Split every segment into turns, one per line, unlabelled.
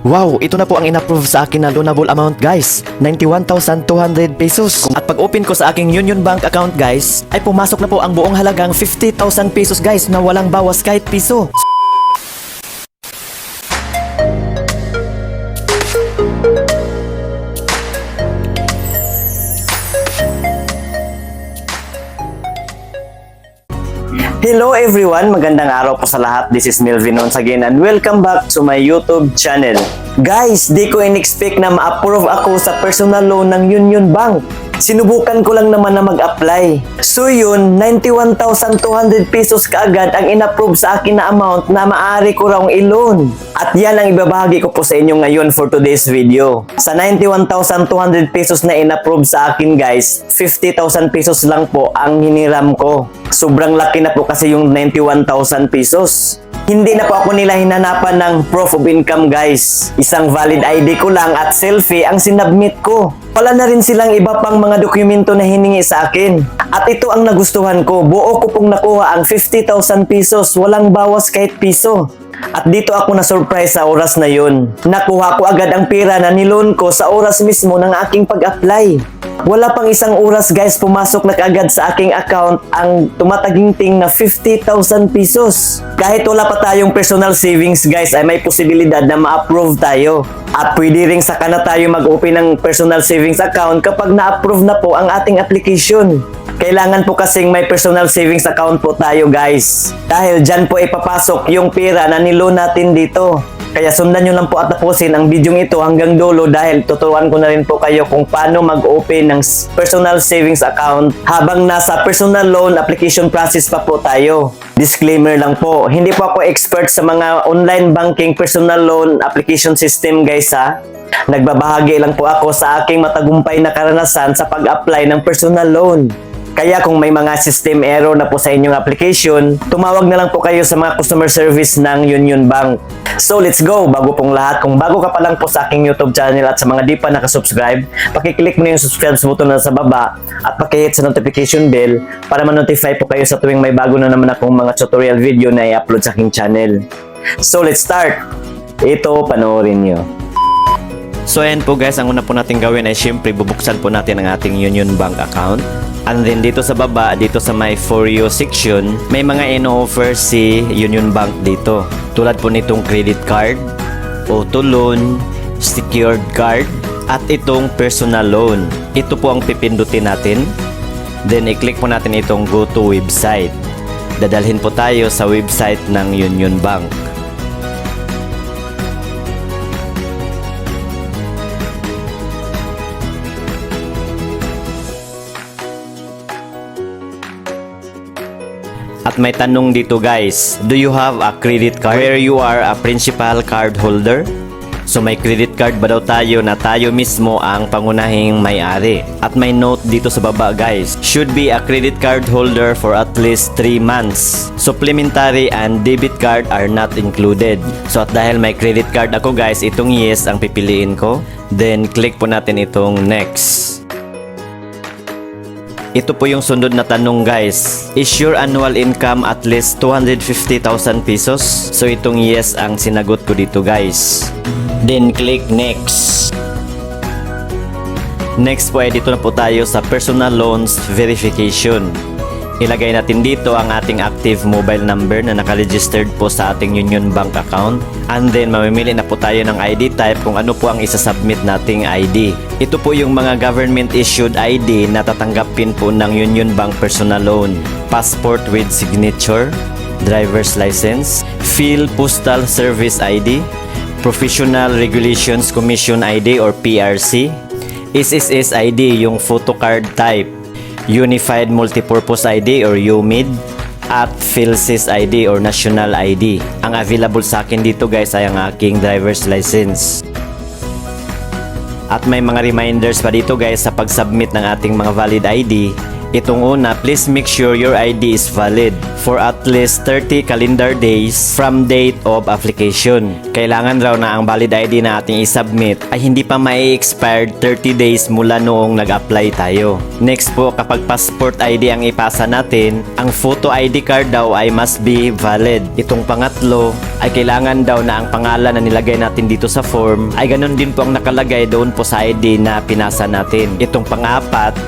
Wow, ito na po ang in-approve sa akin na loanable amount guys, 91,200 pesos. At pag open ko sa aking Union Bank account guys, ay pumasok na po ang buong halagang 50,000 pesos guys na walang bawas kahit piso. Hello everyone! Magandang araw po sa lahat. This is Melvin once again and welcome back to my YouTube channel. Guys, di ko in-expect na ma-approve ako sa personal loan ng Union Bank. Sinubukan ko lang naman na mag-apply. So yun, 91,200 pesos kaagad ang in-approve sa akin na amount na maaari ko raw i-loan. At yan ang ibabahagi ko po sa inyo ngayon for today's video. Sa 91,200 pesos na in-approve sa akin guys, 50,000 pesos lang po ang hiniram ko. Sobrang laki na po kasi yung 91,000 pesos. Hindi na po ako nila hinanapan ng proof of income guys. Isang valid ID ko lang at selfie ang sinubmit ko. Wala na rin silang iba pang mga dokumento na hiningi sa akin. At ito ang nagustuhan ko. Buo ko pong nakuha ang 50,000 pesos. Walang bawas kahit piso. At dito ako na-surprise sa oras na yun. Nakuha ko agad ang pera na niloan ko sa oras mismo ng aking pag-apply. Wala pang isang oras guys, pumasok na kaagad sa aking account ang tumataginting na 50,000 pesos. Kahit wala pa tayong personal savings guys, ay may posibilidad na ma-approve tayo. At pwede rin saka na tayo mag-open ng personal savings account kapag na-approve na po ang ating application. Kailangan po kasing may personal savings account po tayo guys. Dahil dyan po ipapasok yung pera na niloan natin dito. Kaya sundan nyo lang po at tapusin ang video ito hanggang dulo dahil tuturuan ko na rin po kayo kung paano mag-open ng personal savings account habang nasa personal loan application process pa po tayo. Disclaimer lang po, hindi po ako expert sa mga online banking personal loan application system guys ha. Nagbabahagi lang po ako sa aking matagumpay na karanasan sa pag-apply ng personal loan. Kaya kung may mga system error na po sa inyong application, tumawag na lang po kayo sa mga customer service ng Union Bank. So let's go! Bago pong lahat, kung bago ka pa lang po sa aking YouTube channel at sa mga di pa nakasubscribe, pakiclick mo na yung subscribe button na sa baba at pakihit sa notification bell para ma-notify po kayo sa tuwing may bago na naman akong mga tutorial video na i-upload sa aking channel. So let's start! Ito, panoorin nyo. So ayan po guys, ang una po natin gawin ay syempre bubuksan po natin ang ating Union Bank account. And then dito sa baba, dito sa my For You section, may mga ino-offer si Union Bank dito. Tulad po nitong credit card, auto loan, secured card, at itong personal loan. Ito po ang pipindutin natin. Then i-click po natin itong go to website. Dadalhin po tayo sa website ng Union Bank. At may tanong dito guys, do you have a credit card where you are a principal card holder? So may credit card ba daw tayo na tayo mismo ang pangunahing may-ari? At may note dito sa baba guys, should be a credit card holder for at least 3 months. Supplementary and debit card are not included. So at dahil may credit card ako guys, itong yes ang pipiliin ko. Then click po natin itong next. Ito po yung sunod na tanong guys. Is your annual income at least 250,000 pesos? So itong yes ang sinagot ko dito guys. Then click next. Next po ay dito na po tayo sa personal loans verification. Ilagay natin dito ang ating active mobile number na nakaregistered po sa ating Union Bank account. And then mamimili na po tayo ng ID type kung ano po ang isasubmit nating ID. Ito po yung mga government issued ID na tatanggapin po ng Union Bank personal loan. Passport with signature, driver's license, Phil Postal Service ID, Professional Regulations Commission ID or PRC, SSS ID yung photo card type, Unified Multipurpose ID or UMID, at PhilSys ID or National ID. Ang available sa akin dito guys ay ang aking driver's license. At may mga reminders pa dito guys sa pag-submit ng ating mga valid ID. Itong una, please make sure your ID is valid for at least 30 calendar days from date of application. Kailangan raw na ang valid ID na ating isubmit ay hindi pa mai-expired 30 days mula noong nag-apply tayo. Next po, kapag passport ID ang ipasa natin, ang photo ID card daw ay must be valid. Itong pangatlo ay kailangan daw na ang pangalan na nilagay natin dito sa form ay ganun din po ang nakalagay doon po sa ID na pinasa natin. Itong pang-apat,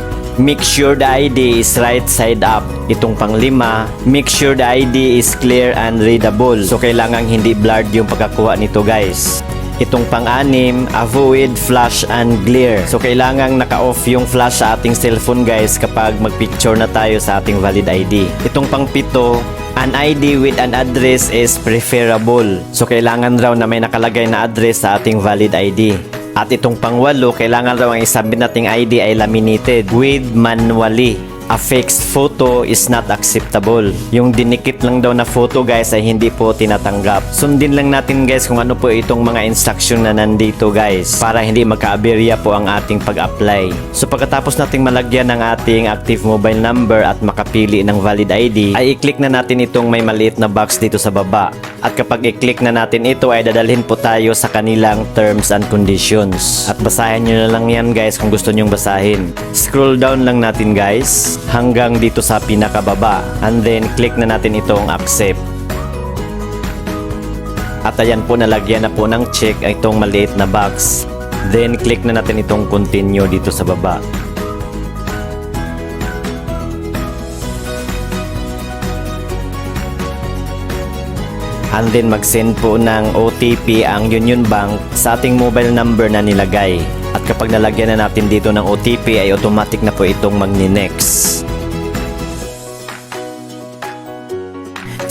make sure the ID is right side up. Itong panglima, make sure the ID is clear and readable. So kailangang hindi blurred yung pagkakuha nito guys. Itong pang-anim, avoid flash and glare. So kailangang naka-off yung flash sa ating cellphone guys kapag mag-picture na tayo sa ating valid ID. Itong pang-pito, an ID with an address is preferable. So kailangan raw na may nakalagay na address sa ating valid ID. At itong pangwalo, kailangan raw ang isubmit nating ID ay laminated with manually. A fixed photo is not acceptable. Yung dinikit lang daw na photo guys ay hindi po tinatanggap. Sundin lang natin guys kung ano po itong mga instruction na nandito guys para hindi magka-aberya po ang ating pag-apply. So pagkatapos nating malagyan ng ating active mobile number at makapili ng valid ID, ay i-click na natin itong may maliit na box dito sa baba. At kapag i-click na natin ito ay dadalhin po tayo sa kanilang terms and conditions. At basahin nyo na lang yan guys kung gusto nyong basahin. Scroll down lang natin guys hanggang dito sa pinakababa and then click na natin itong accept. At ayan po, nalagyan na po ng check itong maliit na box. Then click na natin itong continue dito sa baba. And then mag-send po ng OTP ang Union Bank sa ating mobile number na nilagay. At kapag nalagyan na natin dito ng OTP ay automatic na po itong magni-next.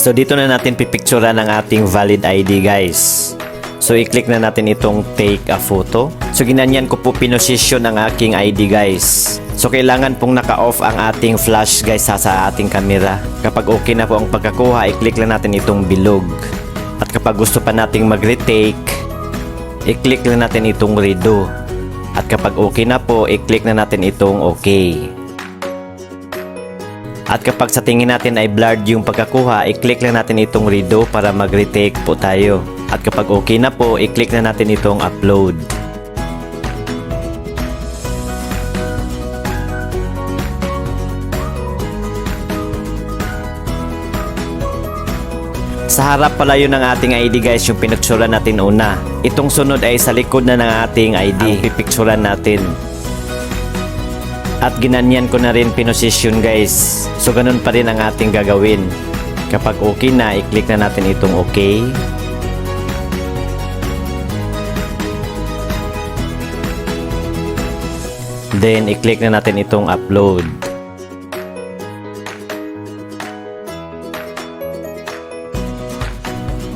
So dito na natin pipicturean ang ating valid ID guys. So i-click na natin itong take a photo. So ginanyan ko po pinosisyon ang aking ID guys. So kailangan pong naka-off ang ating flash guys sa ating camera. Kapag okay na po ang pagkakuha, i-click lang natin itong bilog. At kapag gusto pa nating mag-retake, i-click lang natin itong redo. At kapag okay na po, i-click na natin itong okay. At kapag sa tingin natin ay blurred yung pagkakuha, i-click lang natin itong redo para mag-retake po tayo. At kapag okay na po, i-click na natin itong upload. Sa harap pala yun ng ating ID guys, yung pinicturean natin una. Itong sunod ay sa likod na ng ating ID, ang pipicturean natin. At ginanyan ko na rin pinosisyon guys. So ganun pa rin ang ating gagawin. Kapag okay na, i-click na natin itong okay. Then i-click na natin itong upload.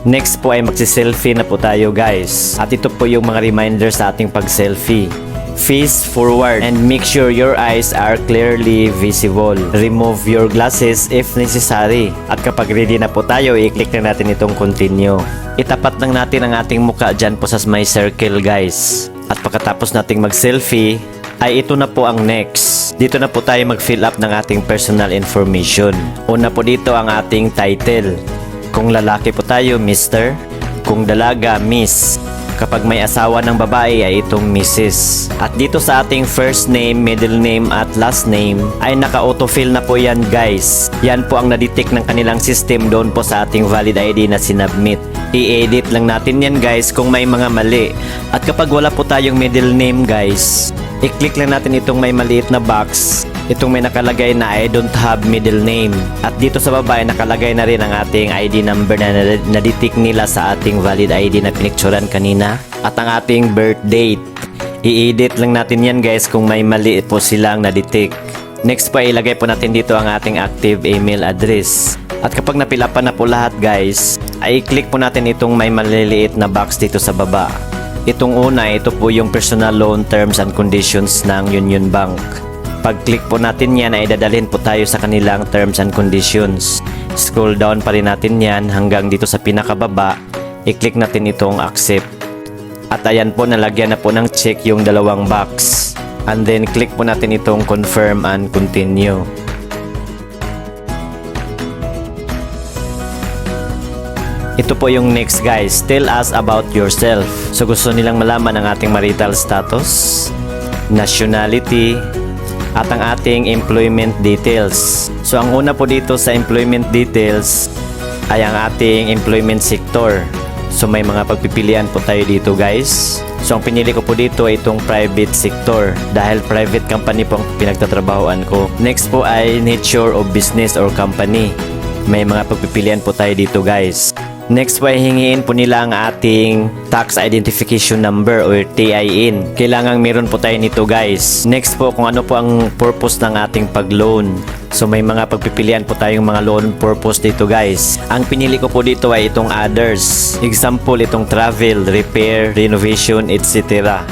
Next po ay magsi-selfie na po tayo guys. At ito po yung mga reminder sa ating pag-selfie. Face forward and make sure your eyes are clearly visible. Remove your glasses if necessary. At kapag ready na po tayo, i-click na natin itong continue. Itapat lang natin ang ating mukha dyan po sa may circle guys. At pagkatapos nating mag-selfie, ay ito na po ang next. Dito na po tayo mag-fill up ng ating personal information. Una po dito ang ating title. Kung lalaki po tayo, Mr. Kung dalaga, Miss. Kapag may asawa ng babae ay itong Mrs. At dito sa ating first name, middle name at last name ay naka-autofill na po yan guys. Yan po ang nadetect ng kanilang system doon po sa ating valid ID na sinubmit. I-edit lang natin yan guys kung may mga mali. At kapag wala po tayong middle name guys, i-click lang natin itong may maliit na box. Itong may nakalagay na I don't have middle name. At dito sa baba ay nakalagay na rin ang ating ID number na nadetect nila sa ating valid ID na pinicturean kanina. At ang ating birth date. I-edit lang natin yan guys kung may mali po silang nadetect. Next po ay ilagay po natin dito ang ating active email address. At kapag napilapan na po lahat guys, ay i-click po natin itong may maliliit na box dito sa baba. Itong una, ito po yung personal loan terms and conditions ng Union Bank. Pag-click po natin yan ay dadalhin po tayo sa kanilang terms and conditions. Scroll down pa rin natin yan hanggang dito sa pinakababa. I-click natin itong accept. At ayan po, nalagyan na po ng check yung dalawang box. And then click po natin itong confirm and continue. Ito po yung next guys, tell us about yourself. So gusto nilang malaman ang ating marital status, nationality, at ang ating employment details. So ang una po dito sa employment details ay ang ating employment sector. So may mga pagpipilian po tayo dito guys. So ang pinili ko po dito ay itong private sector dahil private company po ang pinagtatrabahoan ko. Next po ay nature of business or company. May mga pagpipilian po tayo dito guys. Next po ay hingiin po nila ang ating tax identification number or TIN. Kailangang meron po tayo nito guys. Next po kung ano po ang purpose ng ating pag-loan. So may mga pagpipilian po tayong mga loan purpose dito guys. Ang pinili ko po dito ay itong others. Example itong travel, repair, renovation, etc.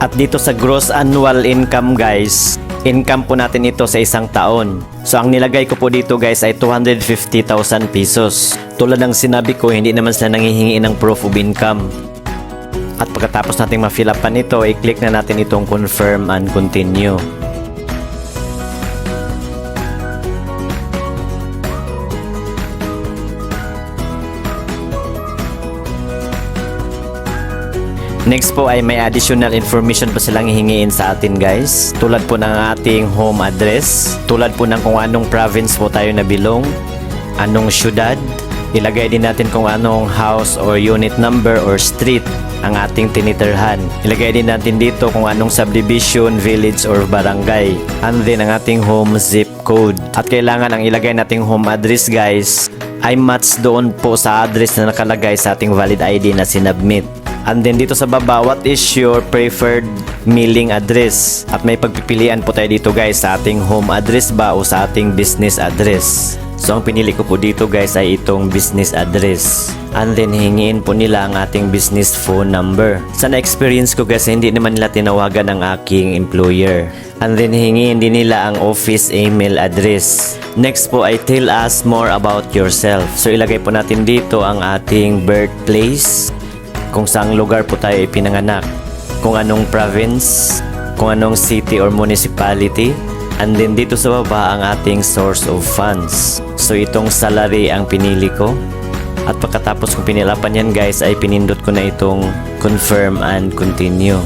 At dito sa gross annual income guys, income po natin ito sa isang taon. So ang nilagay ko po dito guys ay 250,000 pesos. Tulad ng sinabi ko, hindi naman sila nanghihingi ng proof of income. At pagkatapos nating ma-fill up pa nito, i-click na natin itong confirm and continue. Next po ay may additional information pa silang hihingiin sa atin guys. Tulad po ng ating home address. Tulad po ng kung anong province po tayo na belong. Anong syudad. Ilagay din natin kung anong house or unit number or street ang ating tinitirhan. Ilagay din natin dito kung anong subdivision, village or barangay. And then ang ating home zip code. At kailangan ang ilagay nating home address guys ay match doon po sa address na nakalagay sa ating valid ID na sinubmit. And then dito sa baba, what is your preferred mailing address? At may pagpipilian po tayo dito guys sa ating home address ba o sa ating business address. So ang pinili ko po dito guys ay itong business address. And then hingiin po nila ang ating business phone number. Sa na-experience ko guys, hindi naman nila tinawagan ang aking employer. And then hingiin din nila ang office email address. Next po ay tell us more about yourself. So ilagay po natin dito ang ating birthplace, kung saang lugar po tayo ipinanganak, kung anong province, kung anong city or municipality, and then dito sa baba ang ating source of funds. So itong salary ang pinili ko. At pagkatapos kong pinilapan yan guys ay pinindot ko na itong confirm and continue.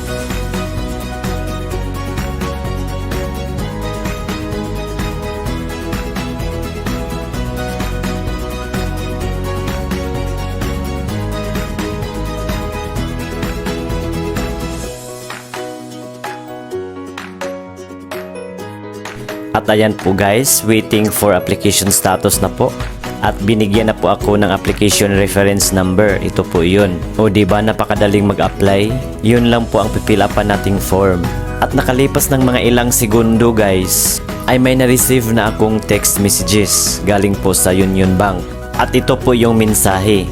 At ayan po guys, waiting for application status na po. At binigyan na po ako ng application reference number. Ito po yun. O diba napakadaling mag-apply? Yun lang po ang pipilapan nating form. At nakalipas ng mga ilang segundo guys, ay may na-receive na akong text messages galing po sa Union Bank. At ito po yung mensahe.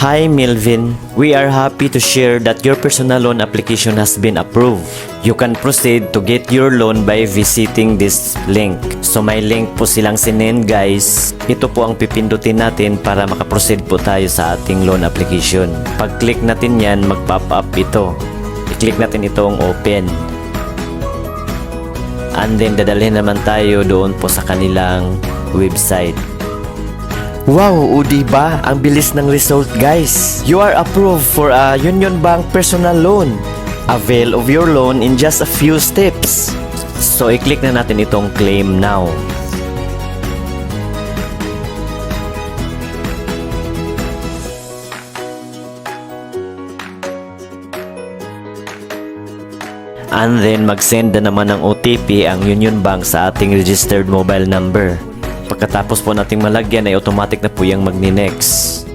Hi Melvin, we are happy to share that your personal loan application has been approved. You can proceed to get your loan by visiting this link. So may link po silang sinend guys. Ito po ang pipindutin natin para makaproceed po tayo sa ating loan application. Pag click natin yan, mag-pop up ito. I-click natin itong open. And then dadalhin naman tayo doon po sa kanilang website. Wow, o diba? Ang bilis ng result guys. You are approved for a Union Bank personal loan. Avail of your loan in just a few steps. So i-click na natin itong claim now. And then mag-send na naman ng OTP ang Union Bank sa ating registered mobile number. Pagkatapos po nating malagyan ay automatic na po yung magni-next.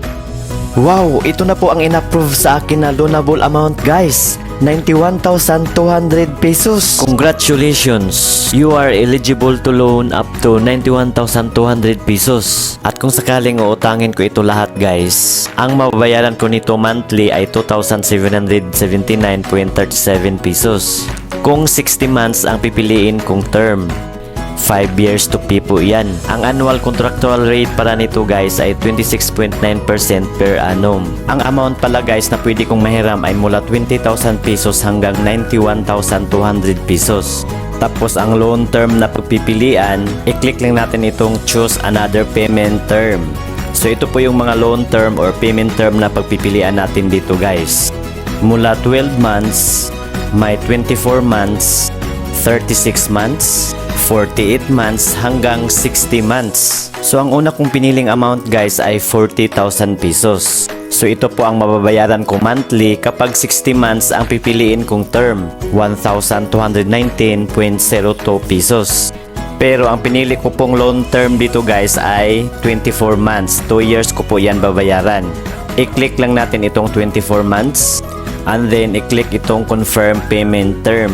Wow, ito na po ang in-approve sa akin na loanable amount guys. 91,200 pesos. Congratulations! You are eligible to loan up to 91,200 pesos. At kung sakaling uutangin ko ito lahat guys, ang mababayaran ko nito monthly ay 2,779.37 pesos. Kung 60 months ang pipiliin kong term, 5 years to pay po yan. Ang annual contractual rate para nito guys ay 26.9% per annum. Ang amount pala guys na pwede kong mahiram ay mula 20,000 pesos hanggang 91,200 pesos. Tapos ang loan term na pagpipilian, i-click lang natin itong choose another payment term. So ito po yung mga loan term or payment term na pagpipilian natin dito guys. Mula 12 months, may 24 months, 36 months, 48 months hanggang 60 months. So ang una kong piniling amount guys ay 40,000 pesos. So ito po ang mababayaran ko monthly kapag 60 months ang pipiliin kong term, 1,219.02 pesos. Pero ang pinili ko pong loan term dito guys ay 24 months. 2 years ko po yan babayaran. I-click lang natin itong 24 months and then i-click itong confirm payment term.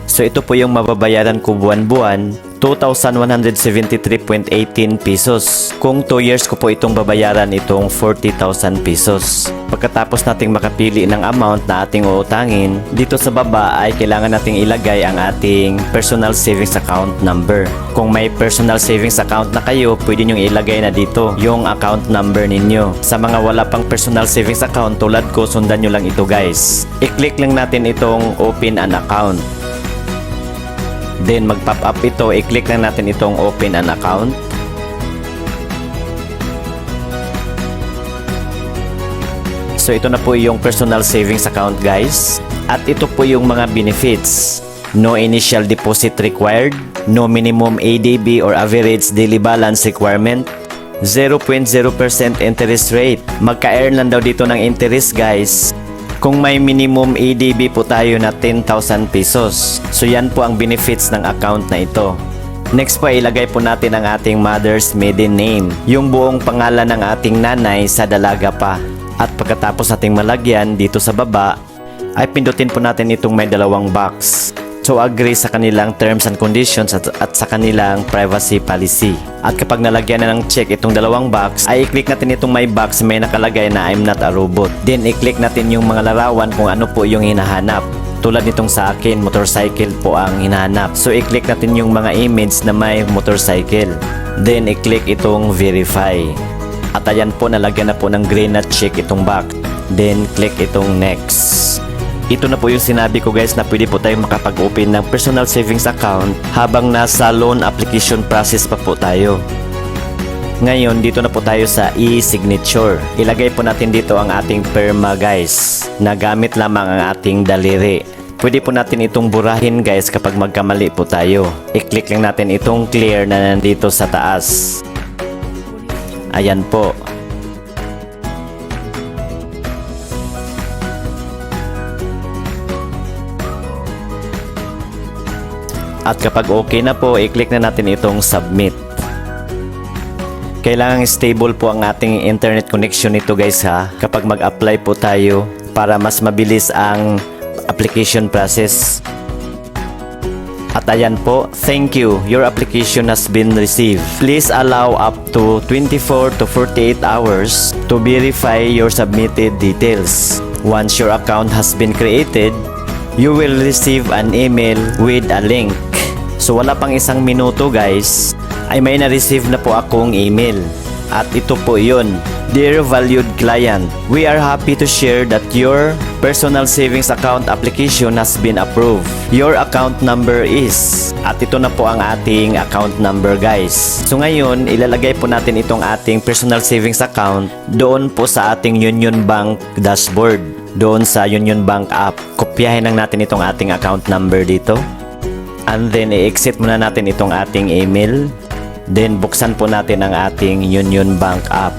So ito po yung mababayaran ko buwan-buwan, 2,173.18 pesos. Kung 2 years ko po itong babayaran itong 40,000 pesos. Pagkatapos nating makapili ng amount na ating uutangin, dito sa baba ay kailangan nating ilagay ang ating personal savings account number. Kung may personal savings account na kayo, pwede nyo ilagay na dito yung account number ninyo. Sa mga wala pang personal savings account tulad ko, sundan nyo lang ito guys. I-click lang natin itong open an account. Then mag-pop up ito, i-click lang natin itong open an account. So ito na po yung personal savings account guys. At ito po yung mga benefits. No initial deposit required, no minimum ADB or average daily balance requirement, 0.0% interest rate. Magka-earn lang daw dito ng interest guys kung may minimum ADB po tayo na 10,000 pesos. So yan po ang benefits ng account na ito. Next po, ilagay po natin ang ating mother's maiden name, yung buong pangalan ng ating nanay sa dalaga pa. At pagkatapos nating malagyan dito sa baba, ay pindutin po natin itong may dalawang box. So agree sa kanilang terms and conditions at sa kanilang privacy policy. At kapag nalagyan na ng check itong dalawang box, ay i-click natin itong may box may nakalagay na I'm not a robot. Then i-click natin yung mga larawan kung ano po yung hinahanap. Tulad nitong sa akin, motorcycle po ang hinahanap. So i-click natin yung mga image na may motorcycle. Then i-click itong verify. At ayan po, nalagyan na po ng green na check itong box. Then click itong next. Ito na po yung sinabi ko guys na pwede po tayong makapag-open ng personal savings account habang nasa loan application process pa po tayo. Ngayon, dito na po tayo sa e-signature. Ilagay po natin dito ang ating perma guys, na gamit lamang ang ating daliri. Pwede po natin itong burahin guys kapag magkamali po tayo. I-click lang natin itong clear na nandito sa taas. Ayan po. At kapag okay na po, i-click na natin itong submit. Kailangan stable po ang ating internet connection nito guys ha, kapag mag-apply po tayo para mas mabilis ang application process. At ayan po, thank you. Your application has been received. Please allow up to 24 to 48 hours to verify your submitted details. Once your account has been created, you will receive an email with a link. So wala pang isang minuto guys, ay may na-receive na po akong email. At ito po yun. Dear valued client, we are happy to share that your personal savings account application has been approved. Your account number is... At ito na po ang ating account number guys. So ngayon, ilalagay po natin itong ating personal savings account doon po sa ating Union Bank dashboard. Doon sa Union Bank app. Kopyahin lang natin itong ating account number dito. And then i-exit muna natin itong ating email. Then buksan po natin ang ating Union Bank app.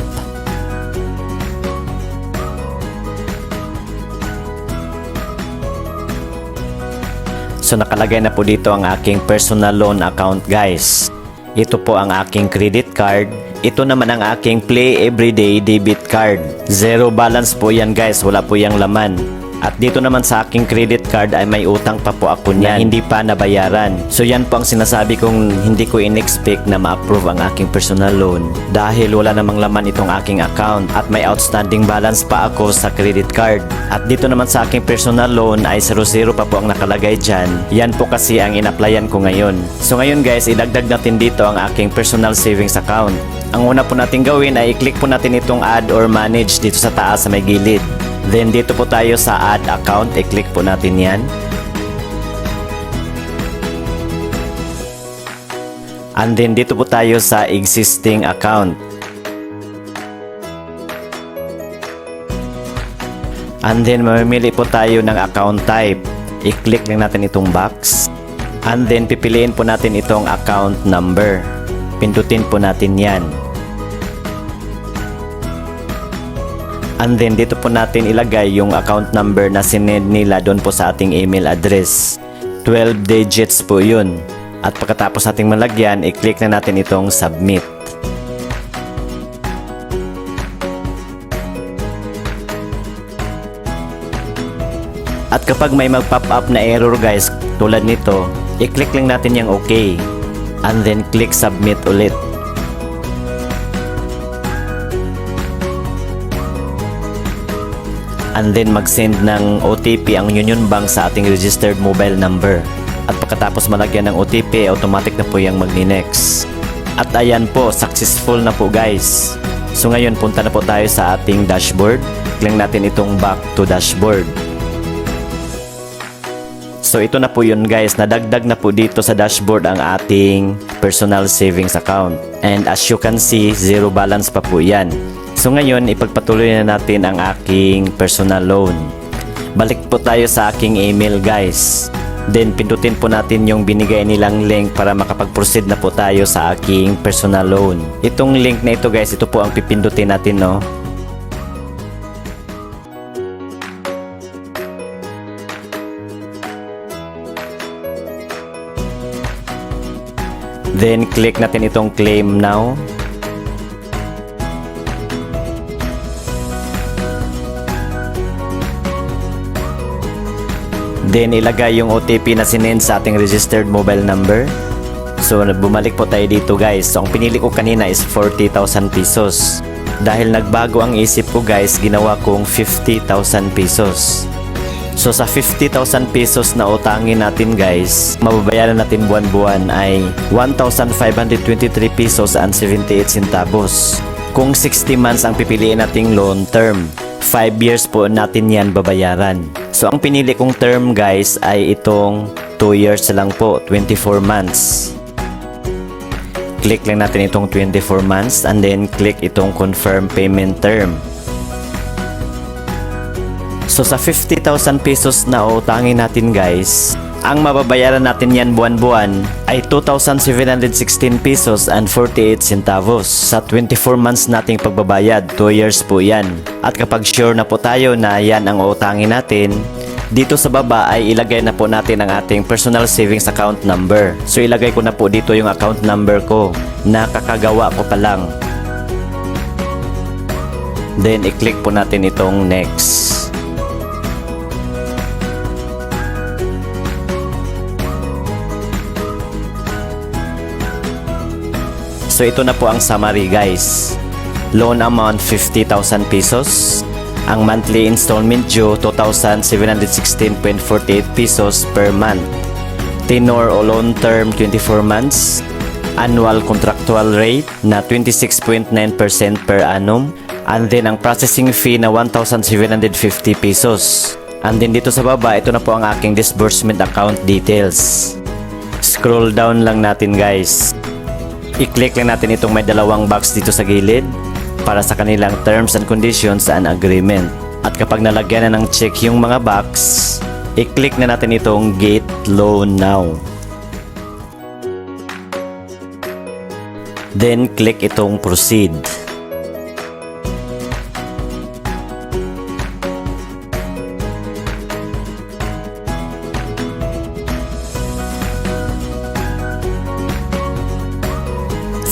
So nakalagay na po dito ang aking personal loan account guys. Ito po ang aking credit card. Ito naman ang aking Play Everyday debit card. Zero balance po yan guys, wala po yang laman. At dito naman sa aking credit card ay may utang pa po ako niyan, hindi pa nabayaran. So yan po ang sinasabi kong hindi ko in-expect na ma-approve ang aking personal loan dahil wala namang laman itong aking account at may outstanding balance pa ako sa credit card. At dito naman sa aking personal loan ay 00 pa po ang nakalagay dyan. Yan po kasi ang in-applyan ko ngayon. So ngayon guys, idagdag natin dito ang aking personal savings account. Ang una po natin gawin ay i-click po natin itong add or manage dito sa taas sa may gilid. Then dito po tayo sa add account, i-click po natin yan. And then dito po tayo sa existing account. And then mamimili po tayo ng account type. I-click lang natin itong box. And then pipiliin po natin itong account number. Pindutin po natin yan. And then dito po natin ilagay yung account number na sinend nila doon po sa ating email address. 12 digits po yun. At pagkatapos nating malagyan, i-click na natin itong submit. At kapag may mag-pop up na error guys, tulad nito, i-click lang natin yung OK. And then click submit ulit. And then mag-send ng OTP ang Union Bank sa ating registered mobile number. At pagkatapos malagyan ng OTP, automatic na po yung magni-next. At ayan po, successful na po guys. So ngayon punta na po tayo sa ating dashboard. Click natin itong back to dashboard. So ito na po yun guys, nadagdag na po dito sa dashboard ang ating personal savings account. And as you can see, zero balance pa po yan. So ngayon, ipagpatuloy na natin ang aking personal loan. Balik po tayo sa aking email guys. Then pindutin po natin yung binigay nilang link para makapag-proceed na po tayo sa aking personal loan. Itong link na ito guys, ito po ang pipindutin natin no. Then click natin itong claim now. Then ilagay yung OTP na sinend sa ating registered mobile number. So bumalik po tayo dito guys. So ang pinili ko kanina is 40,000 pesos. Dahil nagbago ang isip ko guys, ginawa kong 50,000 pesos. So sa 50,000 pesos na utangin natin guys, mababayaran natin buwan-buwan ay 1,523 pesos and 78 centavos. Kung 60 months ang pipiliin nating loan term, 5 years po natin yan babayaran. So ang pinili kong term guys ay itong 2 years lang po, 24 months. Click lang natin itong 24 months and then click itong confirm payment term. So sa 50,000 pesos na utangin natin guys, ang mababayaran natin yan buwan-buwan ay 2,716 pesos and 48 centavos sa 24 months nating pagbabayad, 2 years po yan. At kapag sure na po tayo na yan ang utangin natin, dito sa baba ay ilagay na po natin ang ating personal savings account number. So ilagay ko na po dito yung account number ko na kakagawa ko pa lang. Then i-click po natin itong next. So ito na po ang summary guys. Loan amount 50,000 pesos. Ang monthly installment due 2,716.48 pesos per month. Tenor o loan term 24 months. Annual contractual rate na 26.9% per annum. And then ang processing fee na 1,750 pesos. And then dito sa baba, ito na po ang aking disbursement account details. Scroll down lang natin guys. I-click lang natin itong may dalawang box dito sa gilid para sa kanilang terms and conditions and agreement. At kapag nalagyan na ng check yung mga box, i-click na natin itong Get Loan Now. Then click itong Proceed.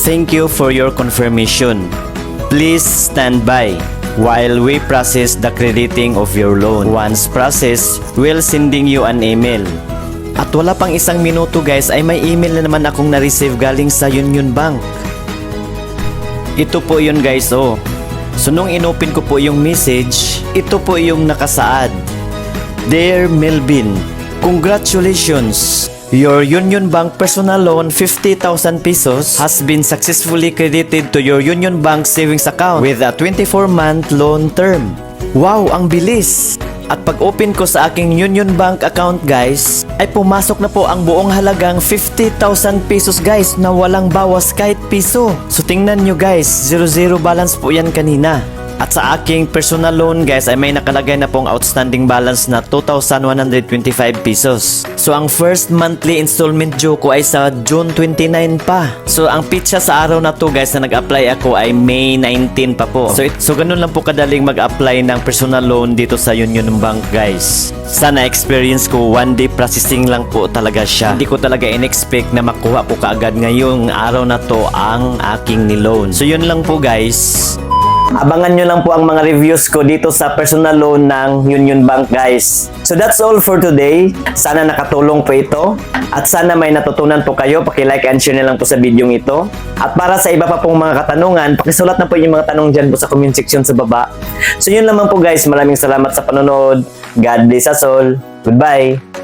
Thank you for your confirmation. Please stand by while we process the crediting of your loan. Once processed, we'll sending you an email. At wala pang isang minuto guys ay may email na naman akong na-receive galing sa Union Bank. Ito po yun guys oh. So nung inopen ko po yung message, ito po yung nakasaad. Dear Melvin, congratulations! Your Union Bank personal loan 50,000 pesos has been successfully credited to your Union Bank savings account with a 24-month loan term. Wow, ang bilis! At pag-open ko sa aking Union Bank account guys, ay pumasok na po ang buong halagang 50,000 pesos guys na walang bawas kahit piso. So tingnan nyo guys, 0 balance po yan kanina. At sa aking personal loan guys ay may nakalagay na pong outstanding balance na 2,125 pesos. So ang first monthly installment due ko ay sa June 29 pa. So ang pitsa sa araw na to guys na nag-apply ako ay May 19 pa po. So ganun lang po kadaling mag-apply ng personal loan dito sa Union Bank guys. Sana experience ko, one day processing lang po talaga siya. Hindi ko talaga in-expect na makuha ko kaagad ngayong araw na to ang aking niloan. So yun lang po guys. Abangan nyo lang po ang mga reviews ko dito sa personal loan ng Union Bank guys. So that's all for today. Sana nakatulong po ito. At sana may natutunan po kayo. Paki-like and share na lang po sa video ito. At para sa iba pa pong mga katanungan, pakisulat na po yung mga tanong dyan po sa comment section sa baba. So yun lamang po guys. Maraming salamat sa panonood. God bless us all. Goodbye.